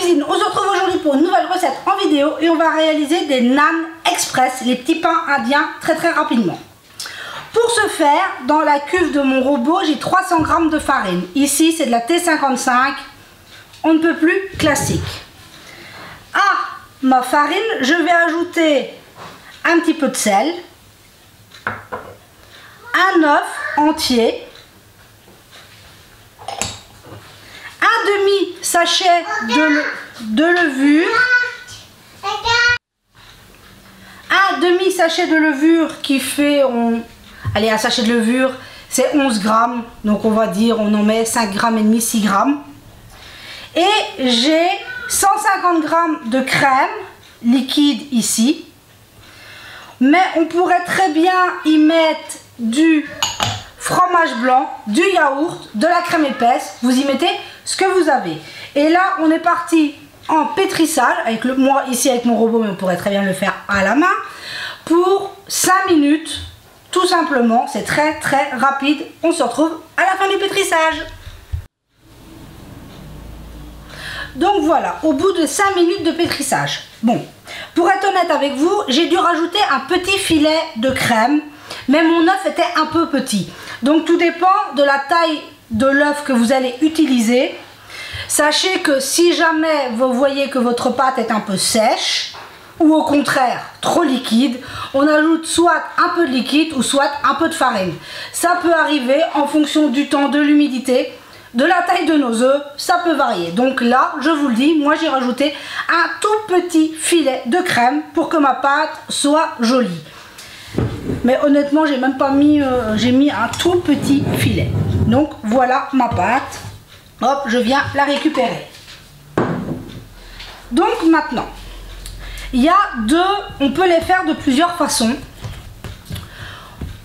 cuisine, on se retrouve aujourd'hui pour une nouvelle recette en vidéo et on va réaliser des naan express, les petits pains indiens très rapidement. Pour ce faire, dans la cuve de mon robot, j'ai 300 g de farine. Ici, c'est de la T55, on ne peut plus classique. À ma farine, je vais ajouter un petit peu de sel, un œuf entier, un demi sachet de levure, un demi sachet de levure qui fait, allez, un sachet de levure c'est 11 grammes, donc on va dire on en met 5 grammes et demi, 6 grammes. Et j'ai 150 grammes de crème liquide ici, mais on pourrait très bien y mettre du fromage blanc, du yaourt, de la crème épaisse, vous y mettez ce que vous avez. Et là on est parti en pétrissage, moi ici avec mon robot, mais on pourrait très bien le faire à la main, pour 5 minutes, tout simplement. C'est très rapide. On se retrouve à la fin du pétrissage. Donc voilà, au bout de 5 minutes de pétrissage. Bon, pour être honnête avec vous, j'ai dû rajouter un petit filet de crème, mais mon œuf était un peu petit. Donc tout dépend de la taille de l'œuf que vous allez utiliser. Sachez que si jamais vous voyez que votre pâte est un peu sèche, ou au contraire trop liquide, on ajoute soit un peu de liquide ou soit un peu de farine. Ça peut arriver en fonction du temps, de l'humidité, de la taille de nos œufs, ça peut varier. Donc là, je vous le dis, moi j'ai rajouté un tout petit filet de crème pour que ma pâte soit jolie. Mais honnêtement, j'ai même pas mis, j'ai mis un tout petit filet. Donc voilà ma pâte. Hop, je viens la récupérer. Donc maintenant, il y a on peut les faire de plusieurs façons.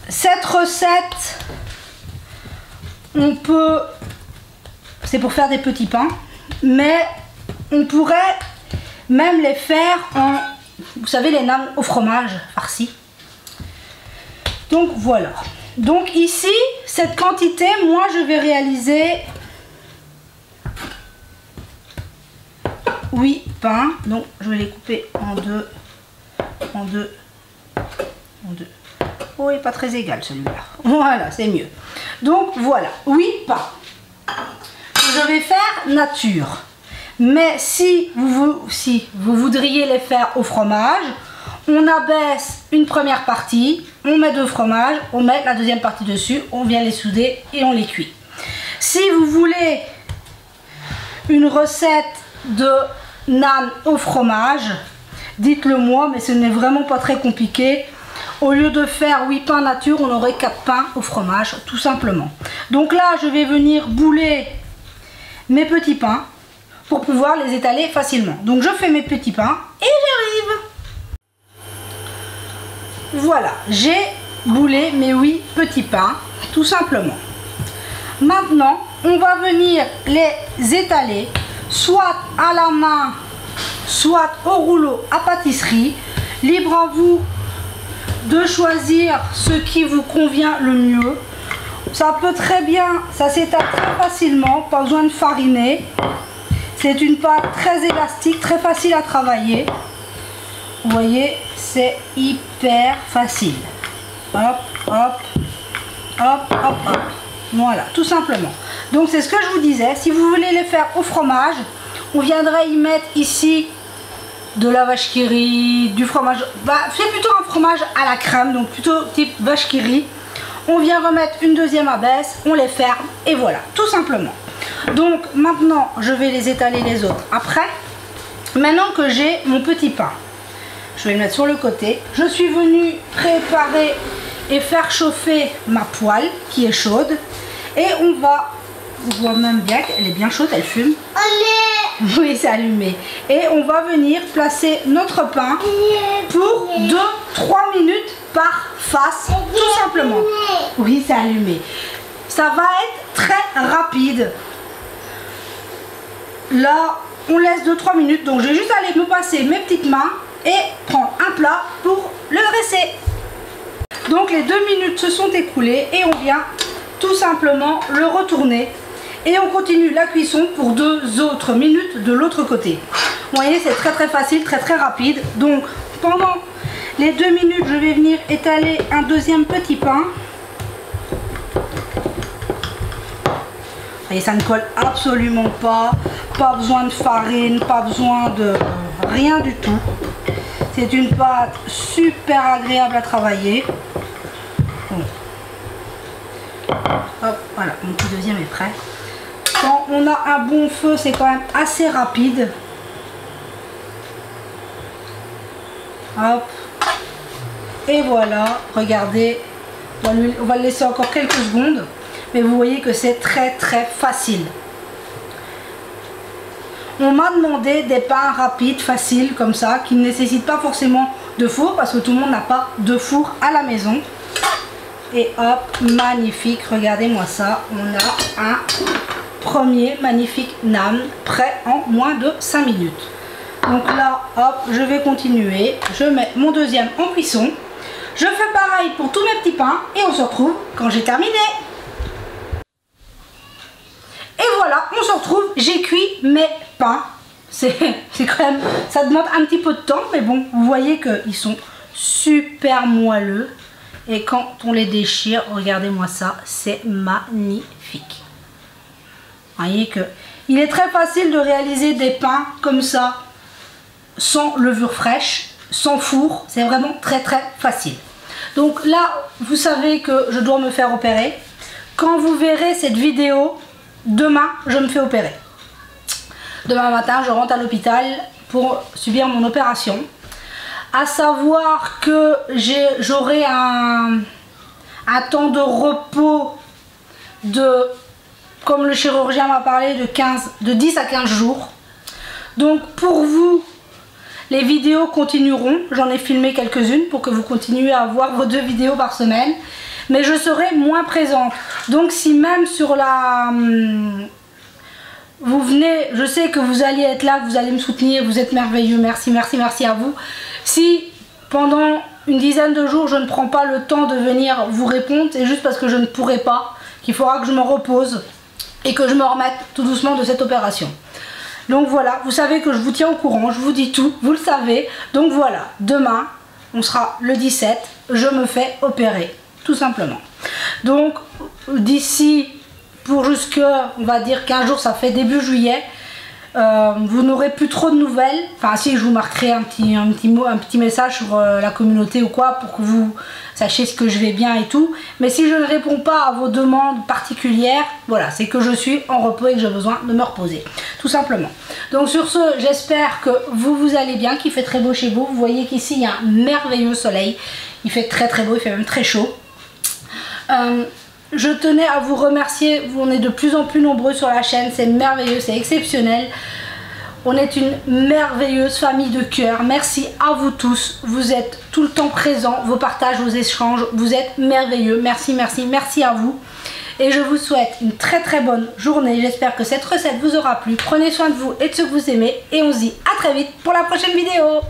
Cette recette, c'est pour faire des petits pains, mais on pourrait même les faire en, vous savez, les naan au fromage farci. Donc voilà. Donc ici, cette quantité, moi je vais réaliser 8 pains. Donc je vais les couper en deux. Oh, il n'est pas très égal celui-là. Voilà, c'est mieux. Donc voilà, 8 pains. Je vais faire nature. Mais si vous voudriez les faire au fromage, on abaisse une première partie, on met 2 fromages, on met la deuxième partie dessus, on vient les souder et on les cuit. Si vous voulez une recette de naan au fromage, dites-le moi, mais ce n'est vraiment pas très compliqué. Au lieu de faire 8 pains nature, on aurait 4 pains au fromage, tout simplement. Donc là, je vais venir bouler mes petits pains pour pouvoir les étaler facilement. Donc je fais mes petits pains et j'arrive. Voilà, j'ai boulé mes 8 petits pains, tout simplement. Maintenant, on va venir les étaler, soit à la main, soit au rouleau à pâtisserie. Libre à vous de choisir ce qui vous convient le mieux. Ça peut très bien, ça s'étale très facilement, pas besoin de fariner. C'est une pâte très élastique, très facile à travailler. Vous voyez, c'est hyper facile. Hop, hop, hop, hop, hop. Voilà, tout simplement. Donc c'est ce que je vous disais, si vous voulez les faire au fromage, on viendrait y mettre ici de la vache qui rit, du fromage, c'est plutôt un fromage à la crème, donc plutôt type vache qui rit. On vient remettre une deuxième abaisse, on les ferme et voilà, tout simplement. Donc maintenant je vais les étaler les autres après. Maintenant que j'ai mon petit pain, je vais le mettre sur le côté. Je suis venue préparer et faire chauffer ma poêle qui est chaude. Et on va, on voit même bien qu'elle est bien chaude, elle fume. Oui, c'est allumé. Et on va venir placer notre pain pour 2-3 minutes par face, tout simplement. Oui, c'est allumé. Ça va être très rapide. Là, on laisse 2-3 minutes. Donc, je vais juste aller me passer mes petites mains et prendre un plat pour le dresser. Donc, les 2 minutes se sont écoulées et on vient tout simplement le retourner. Et on continue la cuisson pour 2 autres minutes de l'autre côté. Vous voyez, c'est très facile, très rapide. Donc pendant les 2 minutes, je vais venir étaler un deuxième petit pain. Et ça ne colle absolument pas. Pas besoin de farine, pas besoin de rien du tout. C'est une pâte super agréable à travailler. Bon. Hop, voilà, mon petit deuxième est prêt. Quand on a un bon feu, c'est quand même assez rapide. Hop. Et voilà, regardez. On va le laisser encore quelques secondes. Mais vous voyez que c'est très facile. On m'a demandé des pains rapides, faciles, comme ça, qui ne nécessitent pas forcément de four, parce que tout le monde n'a pas de four à la maison. Et hop, magnifique, regardez-moi ça. On a un premier magnifique naan, prêt en moins de 5 minutes. Donc là, hop, je vais continuer. Je mets mon deuxième en cuisson. Je fais pareil pour tous mes petits pains, et on se retrouve quand j'ai terminé. Et voilà, on se retrouve, j'ai cuit mes pains. C'est quand même, ça demande un petit peu de temps, mais bon, vous voyez qu'ils sont super moelleux. Et quand on les déchire, regardez-moi ça, c'est magnifique. Vous voyez que il est très facile de réaliser des pains comme ça, sans levure fraîche, sans four. C'est vraiment très facile. Donc là, vous savez que je dois me faire opérer. Quand vous verrez cette vidéo, demain, je me fais opérer. Demain matin, je rentre à l'hôpital pour subir mon opération. À savoir que j'aurai un temps de repos de, comme le chirurgien m'a parlé, de 10 à 15 jours. Donc pour vous, les vidéos continueront. J'en ai filmé quelques-unes pour que vous continuiez à voir vos 2 vidéos par semaine. Mais je serai moins présente. Donc si même sur la... vous venez, je sais que vous allez être là, que vous allez me soutenir, vous êtes merveilleux, merci à vous. Si pendant une dizaine de jours je ne prends pas le temps de venir vous répondre, c'est juste parce que je ne pourrai pas, qu'il faudra que je me repose et que je me remette tout doucement de cette opération. Donc voilà, vous savez que je vous tiens au courant, je vous dis tout, vous le savez. Donc voilà, demain, on sera le 17, je me fais opérer. Tout simplement. Donc d'ici pour jusque, on va dire 15 jours, ça fait début juillet, vous n'aurez plus trop de nouvelles. Enfin si, je vous marquerai un petit message sur la communauté ou quoi, pour que vous sachiez ce que je vais bien et tout. Mais si je ne réponds pas à vos demandes particulières, voilà, c'est que je suis en repos et que j'ai besoin de me reposer, tout simplement. Donc sur ce, j'espère que vous allez bien, qu'il fait très beau chez vous. Vous voyez qu'ici il y a un merveilleux soleil, il fait très beau, il fait même très chaud. Je tenais à vous remercier, on est de plus en plus nombreux sur la chaîne, c'est merveilleux, c'est exceptionnel. On est une merveilleuse famille de cœur. Merci à vous tous, vous êtes tout le temps présents, vos partages, vos échanges, vous êtes merveilleux. Merci à vous. Et je vous souhaite une très bonne journée. J'espère que cette recette vous aura plu. Prenez soin de vous et de ceux que vous aimez. Et on se dit à très vite pour la prochaine vidéo.